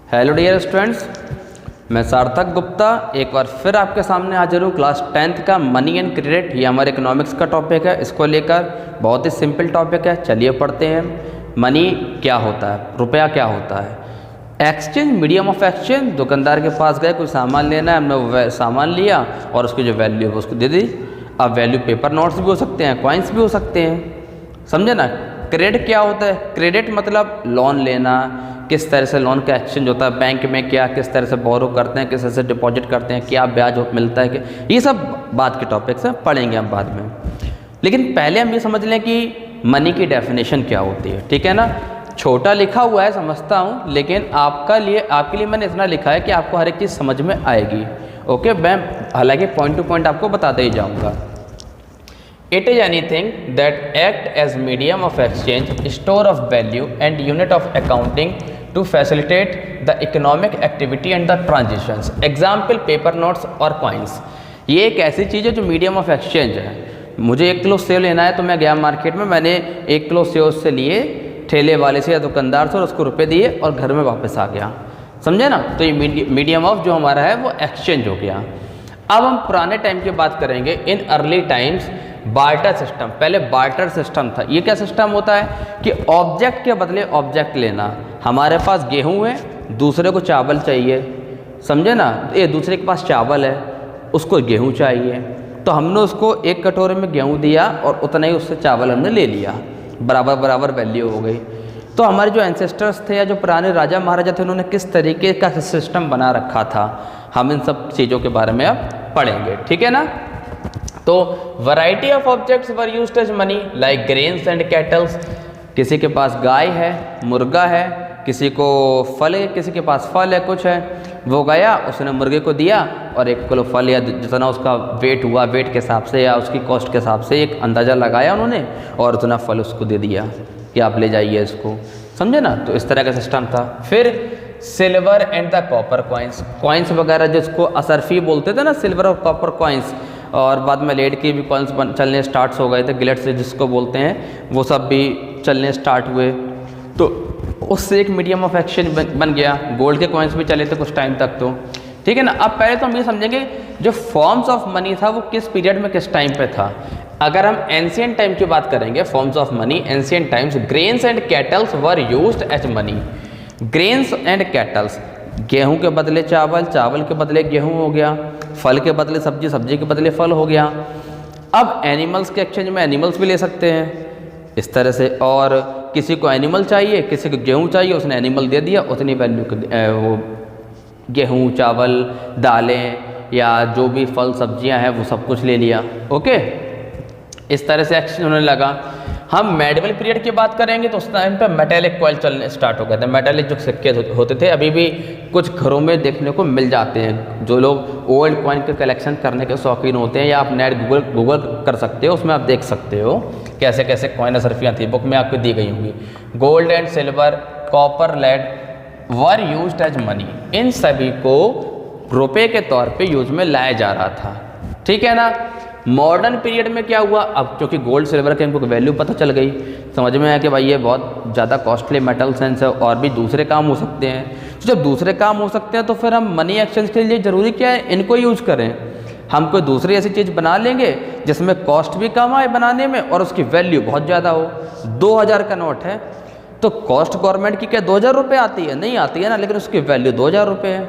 Hello dear students, मैं सार्थक गुप्ता एक बार फिर आपके सामने हाजिर हूँ। क्लास 10th का मनी एंड क्रेडिट, ये हमारे इकोनॉमिक्स का टॉपिक है। इसको लेकर बहुत ही सिंपल टॉपिक है, चलिए पढ़ते हैं। मनी क्या होता है, रुपया क्या होता है। Exchange, medium of exchange. दुकानदार के पास गए, कोई सामान लेना है, हमने वो सामान लिया और उसकी जो वैल्यू है उसको दे दी। अब वैल्यू पेपर नोट्स भी हो सकते हैं, कॉइन्स भी हो सकते हैं, समझे ना। क्रेडिट क्या होता है, क्रेडिट मतलब लोन लेना, किस तरह से लोन का एक्सचेंज होता है बैंक में, क्या किस तरह से बोरो करते हैं, किस तरह से डिपॉजिट करते हैं, क्या ब्याज मिलता है, ये सब बात के टॉपिक्स हैं, पढ़ेंगे हम बाद में। लेकिन पहले हम ये समझ लें कि मनी की डेफिनेशन क्या होती है, ठीक है ना। छोटा लिखा हुआ है समझता हूँ, लेकिन आपके लिए मैंने इतना लिखा है कि आपको हर एक चीज़ समझ में आएगी। ओके, मैं हालांकि पॉइंट टू पॉइंट आपको बताते ही जाऊँगा। It is anything that act as medium of exchange, store of value and unit of accounting to facilitate the economic activity and the transitions. Example, paper notes और coins. ये एक ऐसी चीज़ है जो medium of exchange है। मुझे 1 kilo save लेना है तो मैं गया मार्केट में, मैंने 1 किलो सेव उससे लिए, ठेले वाले से या दुकानदार से, और उसको रुपए दिए और घर में वापस आ गया, समझे ना। तो ये मीडियम ऑफ जो हमारा है वो एक्सचेंज हो गया। अब हम पुराने टाइम की बात करेंगे। In early times barter system, पहले बार्टर सिस्टम था। ये क्या सिस्टम होता है कि ऑब्जेक्ट के बदले ऑब्जेक्ट लेना। हमारे पास गेहूं है, दूसरे को चावल चाहिए, समझे ना। ये दूसरे के पास चावल है, उसको गेहूं चाहिए, तो हमने उसको 1 कटोरे में गेहूं दिया और उतना ही उससे चावल हमने ले लिया, बराबर बराबर वैल्यू हो गई। तो हमारे जो एंसेस्टर्स थे या जो पुराने राजा महाराजा थे, उन्होंने किस तरीके का सिस्टम बना रखा था, हम इन सब चीज़ों के बारे में अब पढ़ेंगे, ठीक है ना। तो variety of objects were used as money like grains and cattles. किसी के पास गाय है, मुर्गा है, किसी को फल है, किसी के पास फल है, कुछ है, वो गया उसने मुर्गे को दिया और 1 किलो फल या जितना उसका वेट हुआ, वेट के हिसाब से या उसकी कॉस्ट के हिसाब से एक अंदाज़ा लगाया उन्होंने और उतना फल उसको दे दिया कि आप ले जाइए इसको, समझे ना। तो इस तरह का सिस्टम था। फिर silver and the copper coins, coins वगैरह जिसको असरफी बोलते थे ना, सिल्वर और कॉपर कॉइन्स, और बाद में लेड के भी कॉइन्स चलने स्टार्ट हो गए थे, गिलेट से जिसको बोलते हैं, वो सब भी चलने स्टार्ट हुए। तो उससे एक मीडियम ऑफ एक्सचेंज बन गया। गोल्ड के कॉइन्स भी चले थे कुछ टाइम तक, तो ठीक है ना। अब पहले तो हम ये समझेंगे जो फॉर्म्स ऑफ मनी था वो किस पीरियड में किस टाइम पे था। अगर हम एंशिएंट टाइम की बात करेंगे, forms of money ancient times, grains and cattles were used as money. Grains and cattles, गेहूं के बदले चावल, चावल के बदले गेहूं हो गया, फल के बदले सब्जी, सब्जी के बदले फल हो गया। अब एनिमल्स के एक्सचेंज में एनिमल्स भी ले सकते हैं इस तरह से, और किसी को एनिमल चाहिए, किसी को गेहूं चाहिए, उसने एनिमल दे दिया, उतनी वैल्यू वो गेहूं, चावल, दालें या जो भी फल सब्जियां हैं वो सब कुछ ले लिया। ओके, इस तरह से एक्सचेंज होने लगा। हम मेडिवल पीरियड की बात करेंगे तो उस टाइम पे मेटेलिक कॉइन चलने स्टार्ट हो गए थे। मेटेलिक जो सिक्के होते थे, अभी भी कुछ घरों में देखने को मिल जाते हैं। जो लोग ओल्ड कॉइन के कलेक्शन करने के शौकीन होते हैं, या आप नेट गूगल कर सकते हो, उसमें आप देख सकते हो कैसे कैसे कॉइन असरफियाँ थी, बुक में आपको दी गई होंगी। Gold and silver, copper, lead were used as money. इन सभी को रुपये के तौर पे यूज में लाया जा रहा था, ठीक है ना। मॉडर्न पीरियड में क्या हुआ, अब क्योंकि गोल्ड सिल्वर के इनको वैल्यू पता चल गई, समझ में आया कि भाई ये बहुत ज़्यादा कॉस्टली मेटल्स हैं, और भी दूसरे काम हो सकते हैं। तो जब दूसरे काम हो सकते हैं तो फिर हम मनी एक्सचेंज के लिए ज़रूरी क्या है, इनको यूज करें। हम कोई दूसरी ऐसी चीज़ बना लेंगे जिसमें कॉस्ट भी कम आए बनाने में और उसकी वैल्यू बहुत ज़्यादा हो। 2000 का नोट है तो कॉस्ट गवर्नमेंट की क्या 2000 रुपये आती है? नहीं आती है ना, लेकिन उसकी वैल्यू 2000 रुपये है।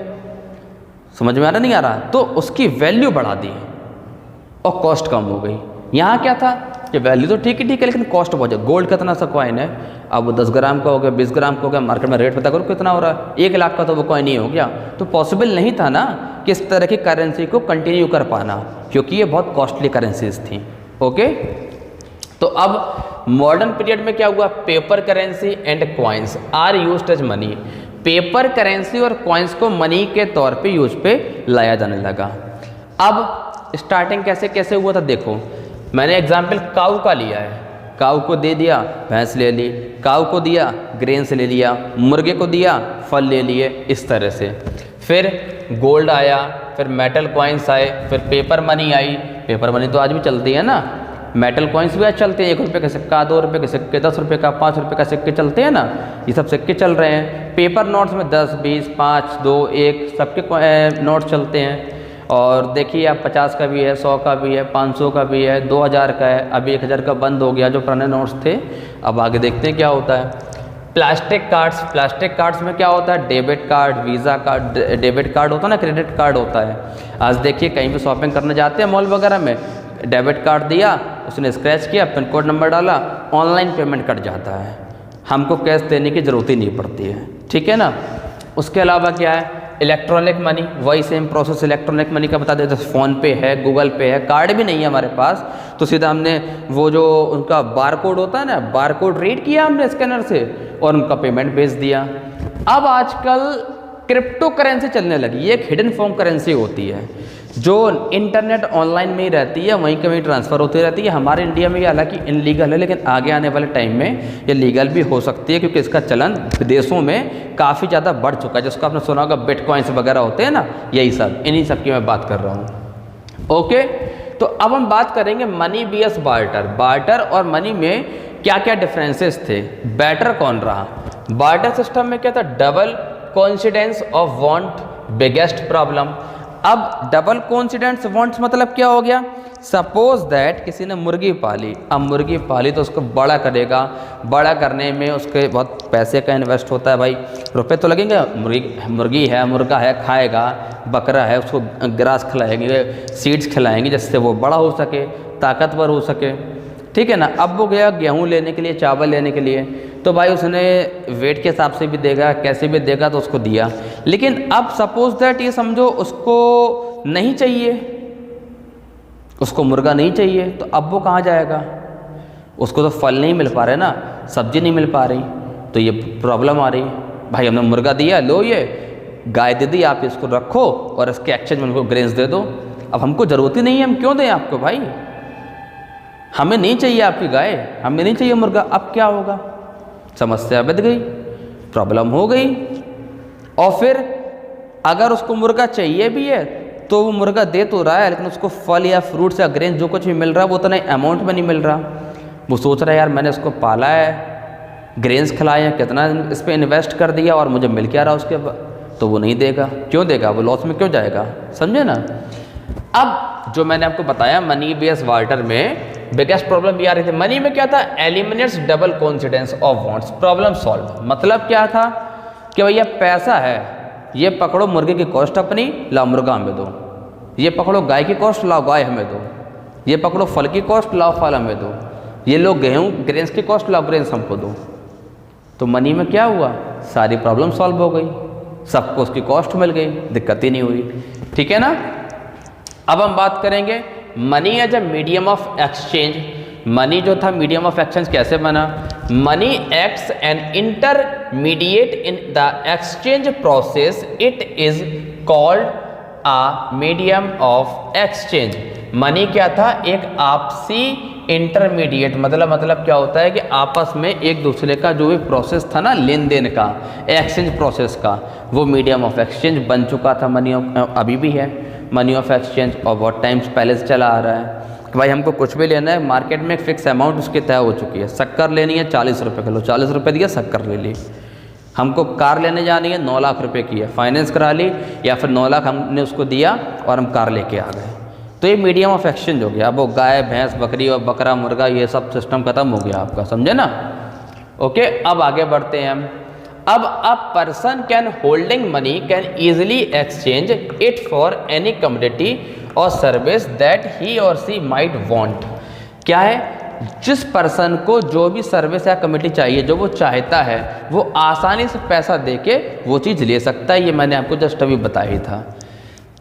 समझ में आ रहा नहीं आ रहा? तो उसकी वैल्यू बढ़ा दी और कॉस्ट कम हो गई। यहाँ क्या था कि वैल्यू तो ठीक है लेकिन कॉस्ट बहुत ज़्यादा। गोल्ड कितना सा कॉइन है, अब वो 10 ग्राम का हो गया, 20 ग्राम का हो गया, मार्केट में रेट पता करो कितना हो रहा है, 1 लाख का तो वो कॉइन ही हो गया। तो पॉसिबल नहीं था ना कि इस तरह की करेंसी को कंटिन्यू कर पाना, क्योंकि ये बहुत कॉस्टली करेंसीज थी। ओके, तो अब मॉडर्न पीरियड में क्या हुआ, paper currency and coins are used as money. Paper currency और कॉइन्स को मनी के तौर पे यूज पे लाया जाने लगा। अब स्टार्टिंग कैसे कैसे हुआ था देखो, मैंने एग्जाम्पल काऊ का लिया है। काऊ को दे दिया, भैंस ले ली, काऊ को दिया, ग्रेन्स ले लिया, मुर्गे को दिया, फल ले लिए, इस तरह से। फिर गोल्ड आया, फिर मेटल कॉइन्स आए, फिर paper money I. Paper money तो आज भी चलती है ना, मेटल कॉइन्स भी आज चलते हैं, 1 रुपये का सिक्का, 2 रुपये के सिक्के, 10 रुपये का, 5 रुपये का सिक्के चलते हैं ना, ये सब सिक्के चल रहे हैं। पेपर नोट्स में 10, 20, 5, 2, 1 सबके नोट चलते हैं। और देखिए आप 50 का भी है, 100 का भी है, 500 का भी है, 2000 का है, अभी 1000 का बंद हो गया जो पुराने नोट्स थे। अब आगे देखते हैं क्या होता है। प्लास्टिक कार्ड्स में क्या होता है, debit card, visa card, debit card होता है ना, क्रेडिट कार्ड होता है। आज देखिए कहीं भी शॉपिंग करने जाते हैं मॉल वगैरह में, डेबिट कार्ड दिया, उसने स्क्रैच किया, पिन कोड नंबर डाला, ऑनलाइन पेमेंट कट जाता है, हमको कैश देने की ज़रूरत ही नहीं पड़ती है, ठीक है ना। उसके अलावा क्या है, इलेक्ट्रॉनिक मनी, वही सेम प्रोसेस इलेक्ट्रॉनिक मनी का बता देते हैं। फ़ोन पे है, गूगल पे है, कार्ड भी नहीं है हमारे पास, तो सीधा हमने वो जो उनका बार कोड होता है ना, बार कोड रीड किया हमने स्कैनर से और उनका पेमेंट भेज दिया। अब आजकल क्रिप्टो करेंसी चलने लगी, ये एक हिडन फॉर्म करेंसी होती है जो इंटरनेट ऑनलाइन में ही रहती है, वहीं कहीं ट्रांसफ़र होती रहती है। हमारे इंडिया में ये हालांकि इनलीगल है, लेकिन आगे आने वाले टाइम में ये लीगल भी हो सकती है, क्योंकि इसका चलन विदेशों में काफ़ी ज़्यादा बढ़ चुका है। जिसको आपने सुना होगा बिटकॉइंस वगैरह होते हैं ना, यही सब, इन्हीं सब की मैं बात कर रहा हूँ। ओके, तो अब हम बात करेंगे मनी vs बार्टर और मनी में क्या क्या डिफरेंसेस थे, बेटर कौन रहा। बार्टर सिस्टम में क्या था, double coincidence of want biggest problem. अब डबल कोइंसिडेंस वांट्स मतलब क्या हो गया, सपोज दैट किसी ने मुर्गी पाली, अब मुर्गी पाली तो उसको बड़ा करेगा, बड़ा करने में उसके बहुत पैसे का इन्वेस्ट होता है भाई, रुपए तो लगेंगे। मुर्गी है, मुर्गा है, खाएगा, बकरा है, उसको ग्रास खिलाएंगे, सीड्स खिलाएंगे जिससे वो बड़ा हो सके, ताकतवर हो सके, ठीक है ना। अब वो गया गेहूँ लेने के लिए, चावल लेने के लिए, तो भाई उसने वेट के हिसाब से भी देगा, कैसे भी देगा, तो उसको दिया। लेकिन अब सपोज दैट ये समझो उसको नहीं चाहिए, उसको मुर्गा नहीं चाहिए, तो अब वो कहाँ जाएगा, उसको तो फल नहीं मिल पा रहे ना, सब्जी नहीं मिल पा रही, तो ये प्रॉब्लम आ रही। भाई हमने मुर्गा दिया, लो ये गाय दे दी, आप इसको रखो और इसके एक्सचेंज में उनको ग्रेन्स दे दो। अब हमको ज़रूरत ही नहीं है, हम क्यों दें आपको भाई, हमें नहीं चाहिए आपकी गाय, हमें नहीं चाहिए मुर्गा। अब क्या होगा, समस्या बढ़ गई, प्रॉब्लम हो गई। और फिर अगर उसको मुर्गा चाहिए भी है तो वो मुर्गा दे तो रहा है, लेकिन उसको फल या फ्रूट्स या ग्रेन जो कुछ भी मिल रहा है वो उतना अमाउंट में नहीं मिल रहा। वो सोच रहा है यार मैंने इसको पाला है, ग्रेन्स खिलाए हैं, कितना इस पर इन्वेस्ट कर दिया और मुझे मिल क्या रहा उसके तो वो नहीं देगा। क्यों देगा, वो लॉस में क्यों जाएगा, समझे ना। अब जो मैंने आपको बताया मनी vs बार्टर में बिगेस्ट प्रॉब्लम ये आ रही थी। मनी में क्या था, eliminates double coincidence of wants, problem solve. मतलब क्या था कि भैया पैसा है, ये पकड़ो मुर्गे की कॉस्ट अपनी, लाओ मुर्गा हमें दो, ये पकड़ो गाय की कॉस्ट, लाओ गाय हमें दो, ये पकड़ो फल की कॉस्ट, लाओ फल हमें दो, ये लो गेहूँ ग्रेन्स की कॉस्ट, लाओ ग्रेन्स हमको दो। तो मनी में क्या हुआ, सारी प्रॉब्लम सॉल्व हो गई, सबको उसकी कॉस्ट मिल गई, दिक्कत ही नहीं हुई, ठीक है ना। अब हम बात करेंगे money as a medium of exchange. Money जो था मीडियम ऑफ एक्सचेंज कैसे बना, money acts an intermediate in the exchange process, it is called a medium of exchange. Money क्या था, एक आपसी इंटरमीडिएट, मतलब क्या होता है कि आपस में एक दूसरे का जो भी प्रोसेस था ना लेन देन का, एक्सचेंज प्रोसेस का, वो मीडियम ऑफ एक्सचेंज बन चुका था। मनी अभी भी है मनी ऑफ एक्सचेंज, और बहुत टाइम्स पहले से चला आ रहा है कि भाई हमको कुछ भी लेना है मार्केट में एक फिक्स अमाउंट उसकी तय हो चुकी है। शक्कर लेनी है 40 रुपये किलो, 40 रुपये दिया शक्कर ले ली। हमको कार लेने जानी है 9 लाख रुपए की है, फाइनेंस करा ली, या फिर 9 लाख हमने उसको दिया और हम कार लेके आ गए, तो ये मीडियम ऑफ एक्सचेंज हो गया। अब वो गाय भैंस बकरी और बकरा मुर्गा ये सब सिस्टम खत्म हो गया आपका, समझे ना। ओके, अब आगे बढ़ते हैं हम। अब a person can holding money can easily exchange it for any commodity और सर्विस दैट ही और सी माइट वांट। क्या है, जिस पर्सन को जो भी सर्विस या कमिटी चाहिए, जो वो चाहता है, वो आसानी से पैसा देके वो चीज़ ले सकता है। ये मैंने आपको जस्ट अभी बताया था।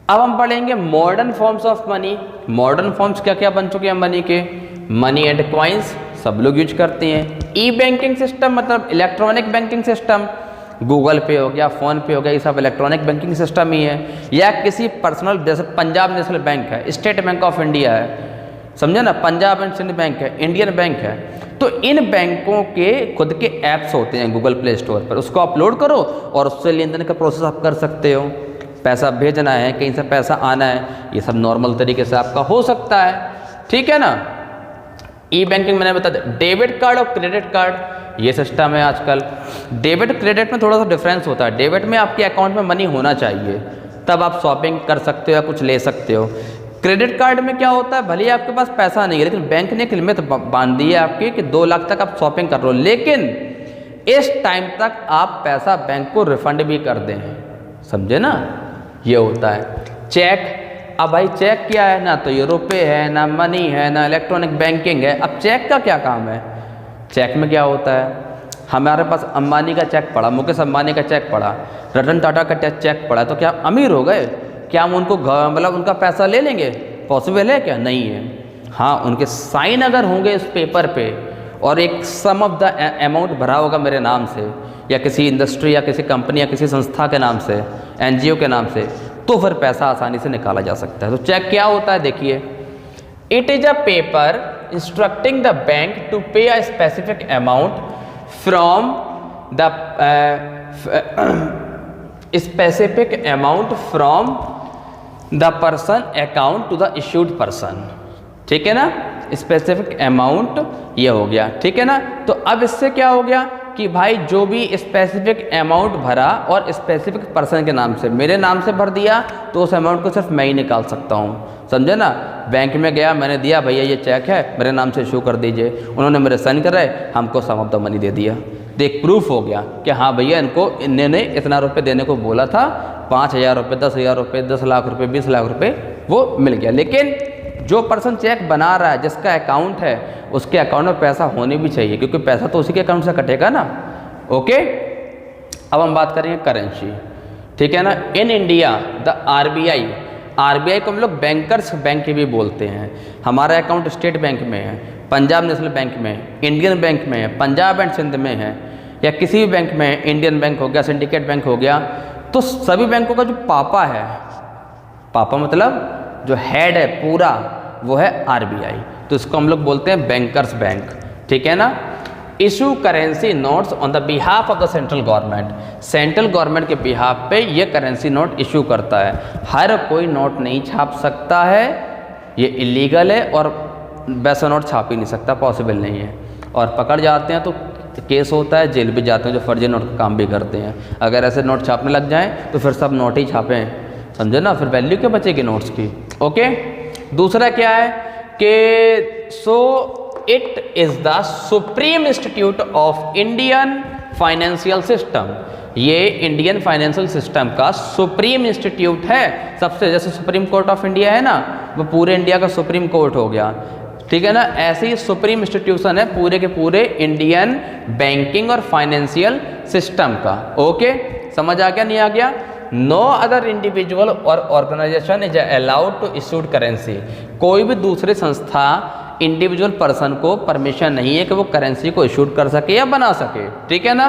अब हम पढ़ेंगे modern forms of money. Modern forms क्या क्या बन चुके हैं मनी के, मनी एंड कॉइन्स सब लोग यूज करते हैं। ई बैंकिंग सिस्टम मतलब इलेक्ट्रॉनिक बैंकिंग सिस्टम, गूगल पे हो गया, फ़ोन पे हो गया, ये सब इलेक्ट्रॉनिक बैंकिंग सिस्टम ही है। या किसी पर्सनल, जैसे पंजाब नेशनल बैंक है, स्टेट बैंक ऑफ इंडिया है, समझे ना, पंजाब एंड सिंध बैंक है, इंडियन बैंक है, तो इन बैंकों के खुद के ऐप्स होते हैं गूगल प्ले स्टोर पर, उसको अपलोड करो और उससे लेन देन का प्रोसेस आप कर सकते हो। पैसा भेजना है, कहीं से पैसा आना है, ये सब नॉर्मल तरीके से आपका हो सकता है, ठीक है ना। ई बैंकिंग मैंने बता दिया। डेबिट कार्ड और क्रेडिट कार्ड ये सिस्टम है आजकल। डेबिट क्रेडिट में थोड़ा सा डिफरेंस होता है। डेबिट में आपके अकाउंट में मनी होना चाहिए, तब आप शॉपिंग कर सकते हो या कुछ ले सकते हो। क्रेडिट कार्ड में क्या होता है, भले ही आपके पास पैसा नहीं है, लेकिन बैंक ने एक लिमिट बांध दी है आपकी कि 2 लाख तक आप शॉपिंग कर रहे हो, लेकिन इस टाइम तक आप पैसा बैंक को रिफंड भी कर दें। समझे ना, ये होता है। चेक, अब भाई चेक क्या है, ना तो ये रुपये है, ना मनी है, ना इलेक्ट्रॉनिक बैंकिंग है। अब चेक का क्या काम है, चेक में क्या होता है, हमारे पास अंबानी का चेक पड़ा, मुकेश अंबानी का चेक पड़ा, रतन टाटा का चेक पड़ा, तो क्या अमीर हो गए? क्या हम उनको मतलब उनका पैसा ले लेंगे? पॉसिबल है क्या? नहीं है। हाँ, उनके साइन अगर होंगे इस पेपर पे और एक सम ऑफ द अमाउंट भरा होगा मेरे नाम से या किसी इंडस्ट्री या किसी कंपनी या किसी संस्था के नाम से, एनजीओ के नाम से, तो फिर पैसा आसानी से निकाला जा सकता है। तो चेक क्या होता है, देखिए, it is a paper instructing the bank to pay a specific amount from the specific amount from the person account to the issued person. ठीक है ना, स्पेसिफिक अमाउंट ये हो गया। ठीक है ना, तो अब इससे क्या हो गया कि भाई जो भी स्पेसिफिक अमाउंट भरा और स्पेसिफिक पर्सन के नाम से, मेरे नाम से भर दिया तो उस अमाउंट को सिर्फ मैं ही निकाल सकता हूँ। समझे ना, बैंक में गया, मैंने दिया, भैया ये चेक है, मेरे नाम से इशू कर दीजिए, उन्होंने मेरे साइन कराए, हमको सम ऑफ द मनी दे दिया। देख, प्रूफ हो गया कि हाँ भैया इन्होंने इतना रुपये देने को बोला था, 5,000 रुपये, 10,000 रुपये, 10 लाख रुपये, 20 लाख रुपये, वो मिल गया। लेकिन जो पर्सन चेक बना रहा है, जिसका अकाउंट है, उसके अकाउंट में पैसा होने भी चाहिए, क्योंकि पैसा तो उसी के अकाउंट से कटेगा ना। ओके, अब हम बात करेंगे करेंसी। ठीक है ना, इन इंडिया द आरबीआई को हम लोग बैंकर्स बैंक भी बोलते हैं। हमारा अकाउंट स्टेट बैंक में है, पंजाब नेशनल बैंक में, इंडियन बैंक में है, पंजाब एंड सिंध में है, या किसी भी बैंक में, इंडियन बैंक हो गया, सिंडिकेट बैंक हो गया, तो सभी बैंकों का जो पापा है, पापा मतलब जो हेड है पूरा, वो है आरबीआई। तो इसको हम लोग बोलते हैं बैंकर्स बैंक। ठीक है ना, issue currency notes on the behalf of the central government. Central government के बिहाफ पे ये करेंसी नोट इशू करता है। हर कोई नोट नहीं छाप सकता है, ये इलीगल है, और वैसा नोट छाप ही नहीं सकता, पॉसिबल नहीं है। और पकड़ जाते हैं तो केस होता है, जेल भी जाते हैं जो फर्जी नोट का काम भी करते हैं। अगर ऐसे नोट छापने लग जाएं तो फिर सब नोट ही छापें, समझे ना, फिर वैल्यू क्या बचेगी नोट्स की। ओके, दूसरा क्या है कि so it is the supreme institute of Indian financial system. ये इंडियन फाइनेंशियल सिस्टम का सुप्रीम इंस्टीट्यूट है सबसे। जैसे सुप्रीम कोर्ट ऑफ इंडिया है ना, वो पूरे इंडिया का सुप्रीम कोर्ट हो गया। ठीक है ना, ऐसे ही सुप्रीम इंस्टीट्यूशन है पूरे के पूरे इंडियन बैंकिंग और फाइनेंशियल सिस्टम का। ओके, समझ आ गया, नहीं आ गया? नो अदर इंडिविजुअल और organisation is allowed to issued currency. कोई भी दूसरी संस्था इंडिविजुअल पर्सन को परमिशन नहीं है कि वो करेंसी को इशूड कर सके या बना सके। ठीक है ना,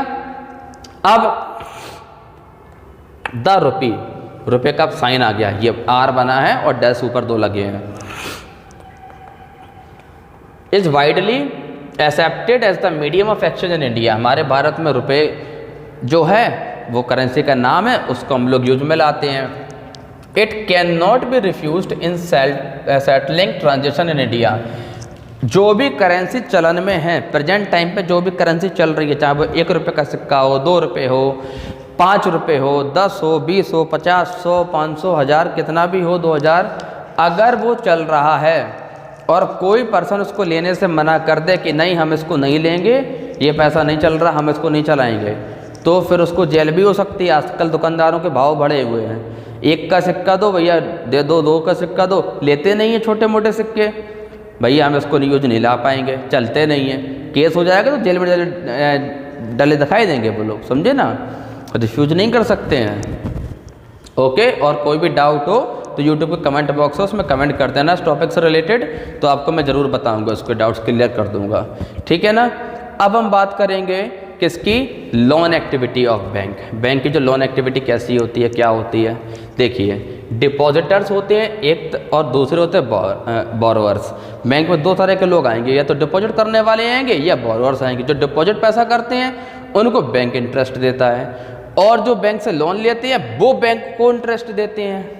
अब द रुपये का साइन आ गया, ये आर बना है और डैश ऊपर 2 लगे हैं। Is widely accepted as the medium of exchange in India. हमारे भारत में रुपये जो है वो करेंसी का नाम है, उसको हम लोग यूज में लाते हैं। It can not be refused in settling transaction in India. जो भी करेंसी चलन में है प्रेजेंट टाइम पे, जो भी करेंसी चल रही है, चाहे वो 1 रुपये का सिक्का हो, 2 रुपये हो, 5 रुपये हो, 10 हो, 20 हो, 50, 100, 500, 1000, कितना भी हो, 2000, अगर वो चल रहा है और कोई पर्सन उसको लेने से मना कर दे कि नहीं हम इसको नहीं लेंगे, ये पैसा नहीं चल रहा, हम इसको नहीं चलाएंगे, तो फिर उसको जेल भी हो सकती है। आजकल दुकानदारों के भाव बढ़े हुए हैं, 1 का सिक्का दो भैया, दे दो, 2 का सिक्का दो, लेते नहीं है छोटे मोटे सिक्के, भैया हम इसको यूज नहीं ला पाएंगे, चलते नहीं है, केस हो जाएगा तो जेल में डले दिखाई देंगे वो लोग, समझे ना, रिफ्यूज नहीं कर सकते हैं। ओके, और कोई भी डाउट हो तो यूट्यूब के कमेंट बॉक्स है, उसमें कमेंट कर देना इस टॉपिक से रिलेटेड, तो आपको मैं ज़रूर बताऊंगा, उसके डाउट्स क्लियर कर दूंगा। ठीक है ना, अब हम बात करेंगे किसकी, loan activity of bank. Bank की जो लोन एक्टिविटी कैसी होती है, क्या होती है, देखिए, डिपॉजिटर्स होते हैं एक और दूसरे होते हैं बोरोवर्स। बैंक में 2 तरह के लोग आएंगे, या तो डिपॉजिट करने वाले आएंगे या बोरोवर्स आएंगे। जो डिपॉजिट पैसा करते हैं उनको बैंक इंटरेस्ट देता है, और जो बैंक से लोन लेते हैं वो बैंक को इंटरेस्ट देते हैं।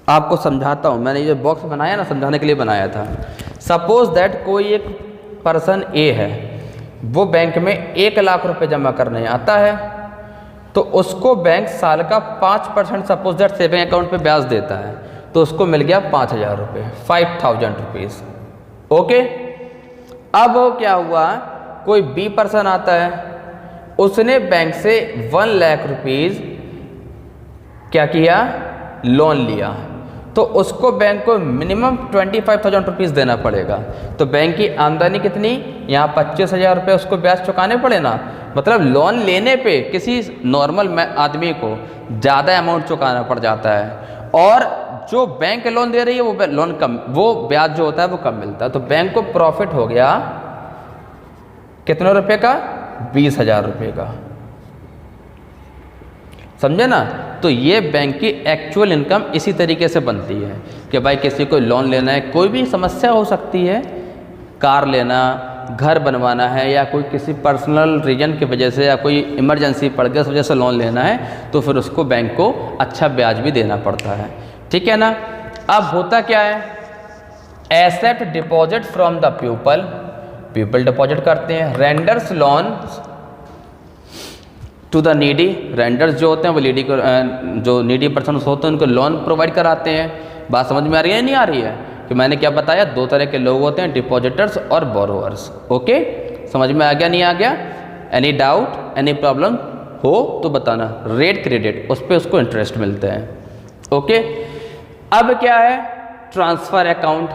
आपको समझाता हूँ, मैंने ये बॉक्स बनाया ना, समझाने के लिए बनाया था। सपोज दैट कोई एक पर्सन ए है, वो बैंक में 1 लाख रुपए जमा करने आता है, तो उसको बैंक साल का 5% सपोज दैट सेविंग अकाउंट पे ब्याज देता है, तो उसको मिल गया 5,000 रुपये, 5,000 रुपीज़। ओके, अब क्या हुआ, कोई बी पर्सन आता है, उसने बैंक से 1 लाख रुपीज़ क्या किया, लोन लिया, तो उसको बैंक को मिनिमम 25,000 रुपीज़ देना पड़ेगा। तो बैंक की आमदनी कितनी, यहाँ 25,000 रुपये उसको ब्याज चुकाने पड़े ना, मतलब लोन लेने पे किसी नॉर्मल आदमी को ज़्यादा अमाउंट चुकाना पड़ जाता है, और जो बैंक लोन दे रही है वो लोन कम, वो ब्याज जो होता है वो कम मिलता है। तो बैंक को प्रॉफिट हो गया कितने रुपए का, 20,000 रुपये का, समझे ना। तो ये बैंक की एक्चुअल इनकम इसी तरीके से बनती है कि भाई किसी को लोन लेना है, कोई भी समस्या हो सकती है, कार लेना, घर बनवाना है, या कोई किसी पर्सनल रीजन की वजह से या कोई इमरजेंसी पड़ गया उस वजह से लोन लेना है, तो फिर उसको बैंक को अच्छा ब्याज भी देना पड़ता है, ठीक है ना। अब होता क्या है, accept deposit from the people, people deposit करते हैं, renders loan to the needy, renders जो होते हैं वो नीडी को, जो नीडी पर्सन होते हैं उनको लोन प्रोवाइड कराते हैं। बात समझ में आ रही है नहीं आ रही है, कि मैंने क्या बताया, 2 तरह के लोग होते हैं, डिपॉजिटर्स और बोरोवर्स। ओके, समझ में आ गया नहीं आ गया, एनी डाउट, एनी प्रॉब्लम हो तो बताना। रेट क्रेडिट, उस पर उसको इंटरेस्ट मिलते हैं। ओके, अब क्या है, ट्रांसफ़र अकाउंट,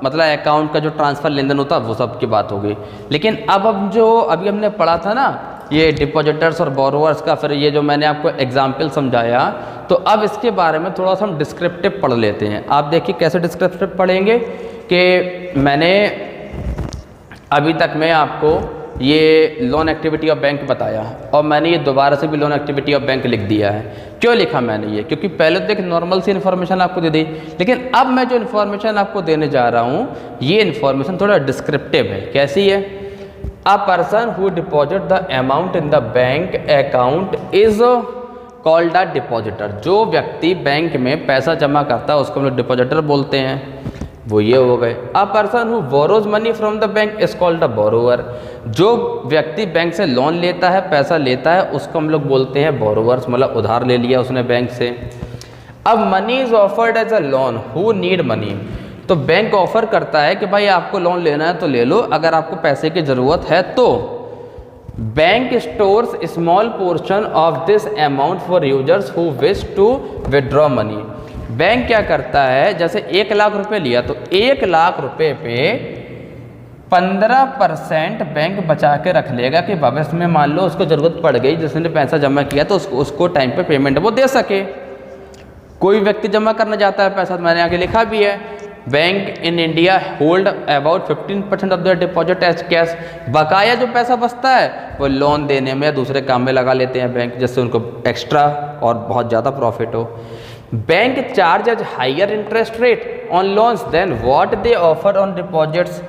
मतलब अकाउंट का जो ट्रांसफ़र लेन देन होता है वो सब की बात हो गई। लेकिन अब जो अभी हमने पढ़ा था ना, ये डिपॉजिटर्स और बोरोवर्स का, फिर ये जो मैंने आपको एग्जाम्पल समझाया, तो अब इसके बारे में थोड़ा सा हम डिस्क्रिप्टिव पढ़ लेते हैं। आप देखिए कैसे डिस्क्रिप्टिव पढ़ेंगे, कि मैंने अभी तक मैं आपको ये लोन एक्टिविटी ऑफ बैंक बताया, और मैंने ये दोबारा से भी लोन एक्टिविटी ऑफ बैंक लिख दिया है। क्यों लिखा मैंने ये, क्योंकि पहले तो एक नॉर्मल सी इन्फॉर्मेशन आपको दे दी, लेकिन अब मैं जो इन्फॉर्मेशन आपको देने जा रहा हूँ, ये इन्फॉर्मेशन थोड़ा डिस्क्रिप्टिव है। कैसी है, a person who deposit the amount in the bank account is called a depositor. जो व्यक्ति बैंक में पैसा जमा करता है उसको हम लोग डिपॉजिटर बोलते हैं, वो ये हो गए। A person who borrows money from the bank is called a borrower. जो व्यक्ति बैंक से लोन लेता है, पैसा लेता है, उसको हम लोग बोलते हैं बोरोवर्स, मतलब उधार ले लिया उसने बैंक से। अब money is offered as a loan who need money, तो बैंक ऑफर करता है कि भाई आपको लोन लेना है तो ले लो, अगर आपको पैसे की ज़रूरत है तो। Bank stores small portion of this amount for users who wish to withdraw money. Bank क्या करता है, जैसे 1 लाख रुपए लिया, तो 1 लाख रुपए पे 15% बैंक बचा के रख लेगा कि भविष्य में मान लो उसको ज़रूरत पड़ गई, जिसने पैसा जमा किया तो उसको टाइम पे पेमेंट वो दे सके। कोई व्यक्ति जमा करना चाहता है पैसा, तो मैंने आगे लिखा भी है, bank in India hold about 15% of the deposit as cash. बकाया जो पैसा बचता है वो लोन देने में या दूसरे काम में लगा लेते हैं बैंक, जिससे उनको एक्स्ट्रा और बहुत ज़्यादा प्रॉफिट हो। Bank charges higher interest rate on loans than what they offer on deposits.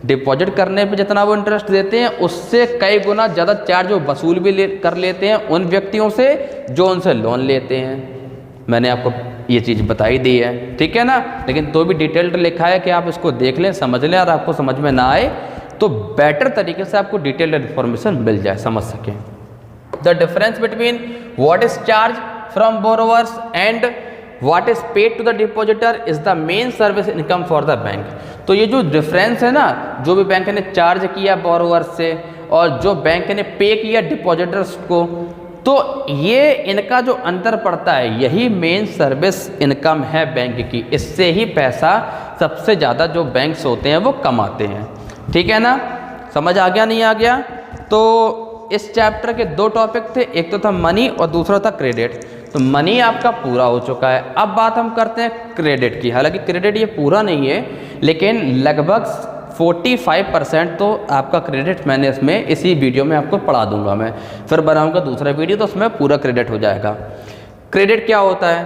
Deposit करने पे जितना वो इंटरेस्ट देते हैं उससे कई गुना ज़्यादा चार्ज वो वसूल भी कर लेते हैं उन व्यक्तियों से जो उनसे लोन लेते हैं। मैंने आपको ये चीज़ बताई दी है, ठीक है ना। लेकिन तो भी डिटेल्ड लिखा है कि आप इसको देख लें, समझ लें, और आपको समझ में ना आए तो बेटर तरीके से आपको डिटेल्ड इन्फॉर्मेशन मिल जाए, समझ सकें। The difference between what is charge from borrowers and what is paid to the depositor is the main service income for the bank. तो ये जो डिफरेंस है ना, जो भी बैंक ने चार्ज किया बोरोवर्स से और जो बैंक ने पे किया डिपॉजिटर्स को, तो ये इनका जो अंतर पड़ता है यही मेन सर्विस इनकम है बैंक की। इससे ही पैसा सबसे ज़्यादा जो बैंक्स होते हैं वो कमाते हैं, ठीक है ना। समझ आ गया नहीं आ गया। तो इस चैप्टर के 2 टॉपिक थे, एक तो था मनी और दूसरा था क्रेडिट। तो मनी आपका पूरा हो चुका है। अब बात हम करते हैं क्रेडिट की। हालांकि क्रेडिट ये पूरा नहीं है, लेकिन लगभग 45% तो आपका क्रेडिट मैंने इसमें इसी वीडियो में आपको पढ़ा दूंगा। मैं फिर बनाऊंगा दूसरा वीडियो तो उसमें पूरा क्रेडिट हो जाएगा। क्रेडिट क्या होता है?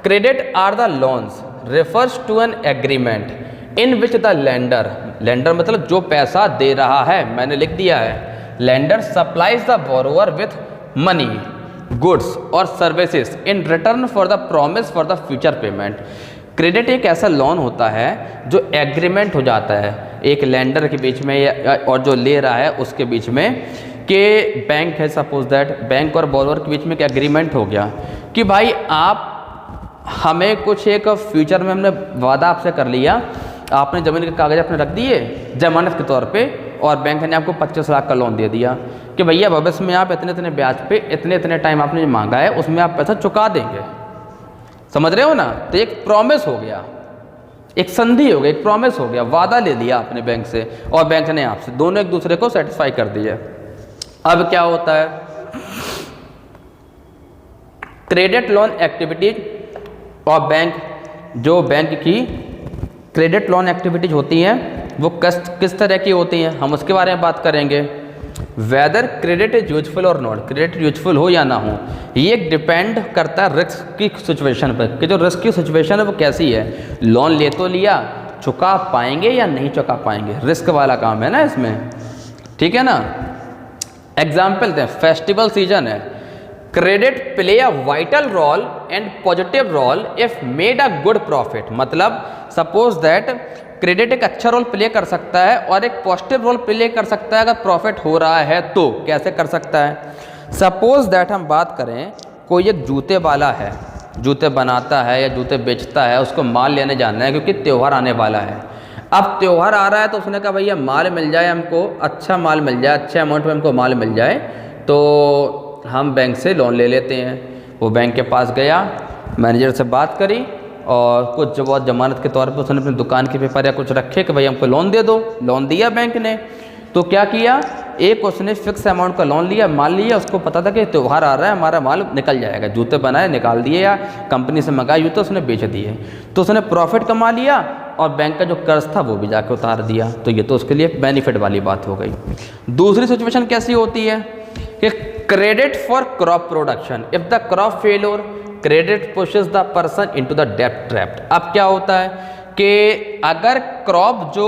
Credit are the loans refers to an agreement in which the lender मतलब जो पैसा दे रहा है, मैंने लिख दिया है, lender supplies the borrower with money goods और services in return for the promise for the future payment. Credit एक ऐसा लोन होता है जो एग्रीमेंट हो जाता है एक लेंडर के बीच में और जो ले रहा है उसके बीच में, कि बैंक है, सपोज दैट बैंक और बॉरोवर के बीच में एक एग्रीमेंट हो गया कि भाई आप हमें कुछ एक फ्यूचर में हमने वादा आपसे कर लिया, आपने ज़मीन के कागज़ अपने रख दिए जमानत के तौर पे और बैंक ने आपको 25 लाख का लोन दे दिया कि भैया भविष्य में आप इतने इतने ब्याज पे इतने इतने टाइम आपने जो मांगा है उसमें आप पैसा चुका देंगे। समझ रहे हो ना? तो एक प्रॉमिस हो गया, एक संधि हो गई, एक प्रॉमिस हो गया, वादा ले लिया आपने बैंक से और बैंक ने आपसे, दोनों एक दूसरे को सेटिस्फाई कर दिया। अब क्या होता है, क्रेडिट लोन एक्टिविटीज और बैंक की क्रेडिट लोन एक्टिविटीज होती हैं वो किस तरह की होती हैं, हम उसके बारे में बात करेंगे। वेदर क्रेडिट इज यूजफुल और नॉट, क्रेडिट यूजफुल हो या ना हो, ये डिपेंड करता है रिस्क की सिचुएशन पर कि जो रिस्क की सिचुएशन है वो कैसी है। लोन ले तो लिया, चुका पाएंगे या नहीं चुका पाएंगे, रिस्क वाला काम है ना इसमें, ठीक है ना। एग्जाम्पल दें, फेस्टिवल सीजन है, credit play a vital role and positive role if made a good profit. मतलब सपोज दैट क्रेडिट एक अच्छा रोल प्ले कर सकता है और एक पॉजिटिव रोल प्ले कर सकता है अगर प्रॉफिट हो रहा है तो। कैसे कर सकता है? सपोज दैट हम बात करें, कोई एक जूते वाला है, जूते बनाता है या जूते बेचता है, उसको माल लेने जाना है क्योंकि त्यौहार आने वाला है। अब त्यौहार आ रहा है तो उसने कहा भैया माल मिल जाए हमको, अच्छा माल मिल जाए, अच्छे अमाउंट में हमको माल मिल जाए तो हम बैंक से लोन ले लेते हैं। वो बैंक के पास गया, मैनेजर से बात करी और कुछ जो बहुत जमानत के तौर पे उसने अपनी दुकान के पेपर या कुछ रखे कि भाई हमको लोन दे दो। लोन दिया बैंक ने, तो क्या किया, एक उसने फिक्स अमाउंट का लोन लिया, माल लिया, उसको पता था कि त्यौहार आ रहा है हमारा माल निकल जाएगा, जूते बनाए निकाल दिए या कंपनी से मंगाए जूते उसने बेच दिए, तो उसने प्रॉफिट कमा लिया और बैंक का जो कर्ज था वो भी जाके उतार दिया। तो ये तो उसके लिए बेनिफिट वाली बात हो गई। दूसरी सिचुएशन कैसी होती है कि credit for crop production, if the crop failure credit pushes the person into the डेब्ट ट्रैप। अब क्या होता है कि अगर क्रॉप जो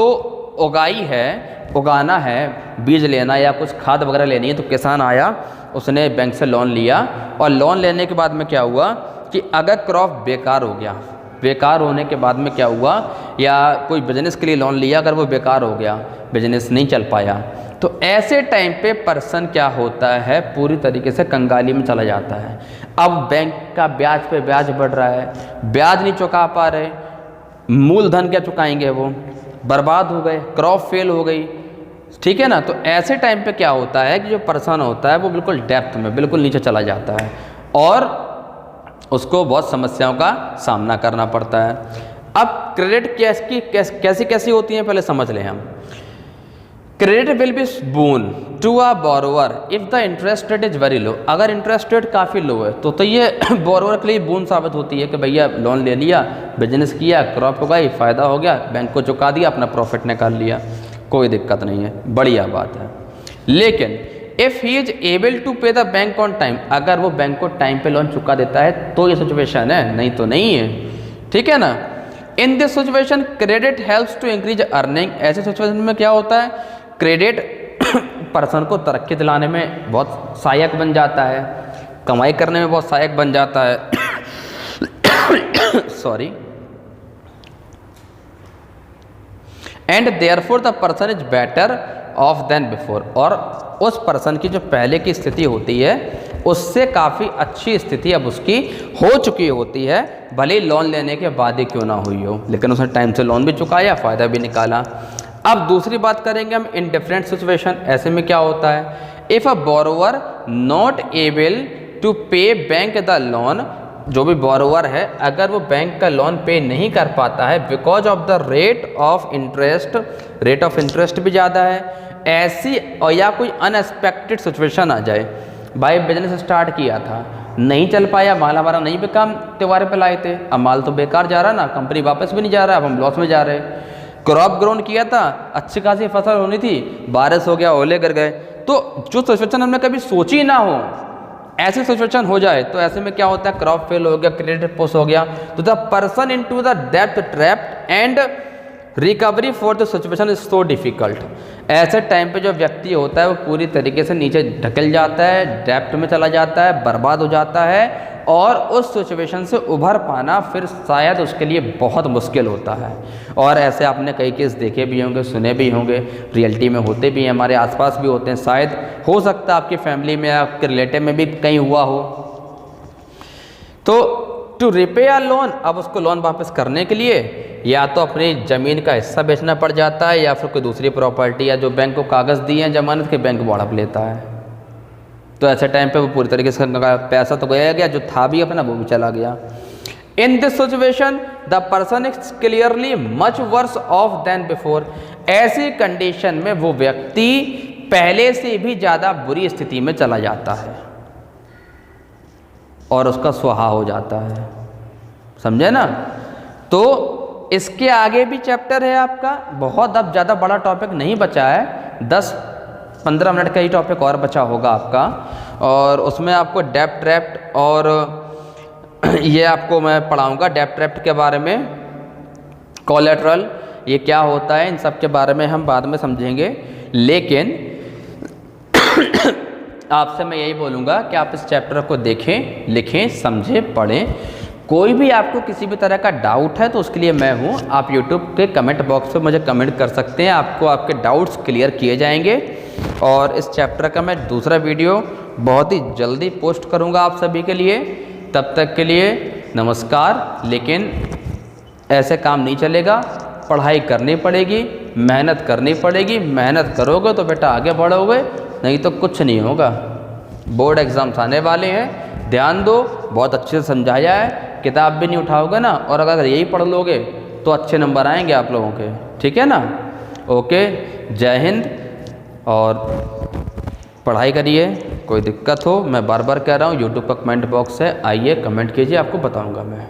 उगाई है, उगाना है, बीज लेना या कुछ खाद वगैरह लेनी है, तो किसान आया, उसने बैंक से लोन लिया और लोन लेने के बाद में क्या हुआ कि अगर क्रॉप बेकार हो गया, बेकार होने के बाद में क्या हुआ, या कोई बिजनेस के लिए लोन लिया, अगर वो बेकार हो गया, बिजनेस नहीं चल पाया, तो ऐसे टाइम पे पर्सन क्या होता है, पूरी तरीके से कंगाली में चला जाता है। अब बैंक का ब्याज पे ब्याज बढ़ रहा है, ब्याज नहीं चुका पा रहे, मूलधन क्या चुकाएंगे, वो बर्बाद हो गए, क्रॉप फेल हो गई, ठीक है ना। तो ऐसे टाइम पे क्या होता है कि जो पर्सन होता है वो बिल्कुल डेप्थ में, बिल्कुल नीचे चला जाता है और उसको बहुत समस्याओं का सामना करना पड़ता है। अब क्रेडिट कैसी कैसी होती हैं पहले समझ लें हम। Credit will be boon to a borrower if the interest rate is very low. अगर इंटरेस्ट रेट काफ़ी लो है तो ये बोरोवर के लिए बोन साबित होती है कि भैया लोन ले लिया, बिजनेस किया, क्रॉप उगाई, फ़ायदा हो गया, बैंक को चुका दिया, अपना प्रॉफिट निकाल लिया, कोई दिक्कत नहीं है, बढ़िया बात है। लेकिन if he is able to pay the bank on time, अगर वो बैंक को टाइम पे लोन चुका देता है तो ये सिचुएशन है, नहीं तो नहीं है, ठीक है ना। In this situation credit helps to increase earning. ऐसे सिचुएशन में क्या होता है, क्रेडिट पर्सन को तरक्की दिलाने में बहुत सहायक बन जाता है, कमाई करने में बहुत सहायक बन जाता है sorry. And therefore the person is better off than before, और उस पर्सन की जो पहले की स्थिति होती है उससे काफ़ी अच्छी स्थिति अब उसकी हो चुकी होती है, भले ही लोन लेने के बाद ही क्यों ना हुई हो, लेकिन उसने टाइम से लोन भी चुकाया, फ़ायदा भी निकाला। अब दूसरी बात करेंगे हम इन डिफरेंट सिचुएशन। ऐसे में क्या होता है, if a borrower not able to pay bank the loan, जो भी बोरोवर है अगर वो बैंक का लोन पे नहीं कर पाता है because of the rate of interest भी ज़्यादा है, ऐसी और या कोई अनएक्सपेक्टेड सिचुएशन आ जाए, भाई बिजनेस स्टार्ट किया था, नहीं चल पाया, माल हमारा नहीं बिका, त्योहार पे लाए थे, अब माल तो बेकार जा रहा ना, कंपनी वापस भी नहीं जा रहा, अब हम लॉस में जा रहे हैं। क्रॉप ग्रोन किया था, अच्छी खासी फसल होनी थी, बारिश हो गया, ओले गिर गए, तो जो सिचुएशन हमने कभी सोची ना हो ऐसी सिचुएशन हो जाए तो ऐसे में क्या होता है, क्रॉप फेल हो गया, क्रेडिट पुश हो गया, तो द पर्सन इनटू द डेब्ट trap and recovery for the situation is so difficult. ऐसे टाइम पे जो व्यक्ति होता है वो पूरी तरीके से नीचे ढकल जाता है, डेब्ट में चला जाता है, बर्बाद हो जाता है और उस सिचुएशन से उभर पाना फिर शायद उसके लिए बहुत मुश्किल होता है। और ऐसे आपने कई केस देखे भी होंगे, सुने भी होंगे, रियलिटी में होते भी हैं, हमारे आसपास भी होते हैं, शायद हो सकता है आपकी फैमिली में, आपके रिलेटिव में भी कहीं हुआ हो। तो टू रिपे अ लोन, अब उसको लोन वापस करने के लिए या तो अपनी ज़मीन का हिस्सा बेचना पड़ जाता है या फिर कोई दूसरी प्रॉपर्टी या जो बैंक को कागज़ दिए हैं जमानत के, बैंक वो हड़प लेता है। तो ऐसे टाइम पे वो पूरी तरीके से पैसा तो गया, जो था भी अपना वो भी चला गया। In this situation the person is clearly much worse off than before, ऐसी कंडीशन में वो व्यक्ति पहले से भी ज़्यादा बुरी स्थिति में चला जाता है और उसका स्वाहा हो जाता है। समझे ना? तो इसके आगे भी चैप्टर है आपका, बहुत अब ज़्यादा बड़ा टॉपिक नहीं बचा है, 10-15 मिनट का ही टॉपिक और बचा होगा आपका। और उसमें आपको डेब्ट ट्रैप्ट और ये आपको मैं पढ़ाऊँगा डेब्ट ट्रैप्ट के बारे में, कोलेटरल ये क्या होता है, इन सब के बारे में हम बाद में समझेंगे। लेकिन आपसे मैं यही बोलूँगा कि आप इस चैप्टर को देखें, लिखें, समझें, पढ़ें। कोई भी आपको किसी भी तरह का डाउट है तो उसके लिए मैं हूँ, आप YouTube के कमेंट बॉक्स में मुझे कमेंट कर सकते हैं, आपको आपके डाउट्स क्लियर किए जाएंगे। और इस चैप्टर का मैं दूसरा वीडियो बहुत ही जल्दी पोस्ट करूँगा आप सभी के लिए। तब तक के लिए नमस्कार। लेकिन ऐसे काम नहीं चलेगा, पढ़ाई करनी पड़ेगी, मेहनत करनी पड़ेगी, मेहनत करोगे तो बेटा आगे बढ़ोगे, नहीं तो कुछ नहीं होगा। बोर्ड एग्ज़ाम्स आने वाले हैं, ध्यान दो, बहुत अच्छे से समझाया है, किताब भी नहीं उठाओगे ना और अगर यही पढ़ लोगे तो अच्छे नंबर आएंगे आप लोगों के, ठीक है ना? ओके, जय हिंद। और पढ़ाई करिए, कोई दिक्कत हो मैं बार बार कह रहा हूँ, यूट्यूब का कमेंट बॉक्स है, आइए कमेंट कीजिए, आपको बताऊँगा मैं।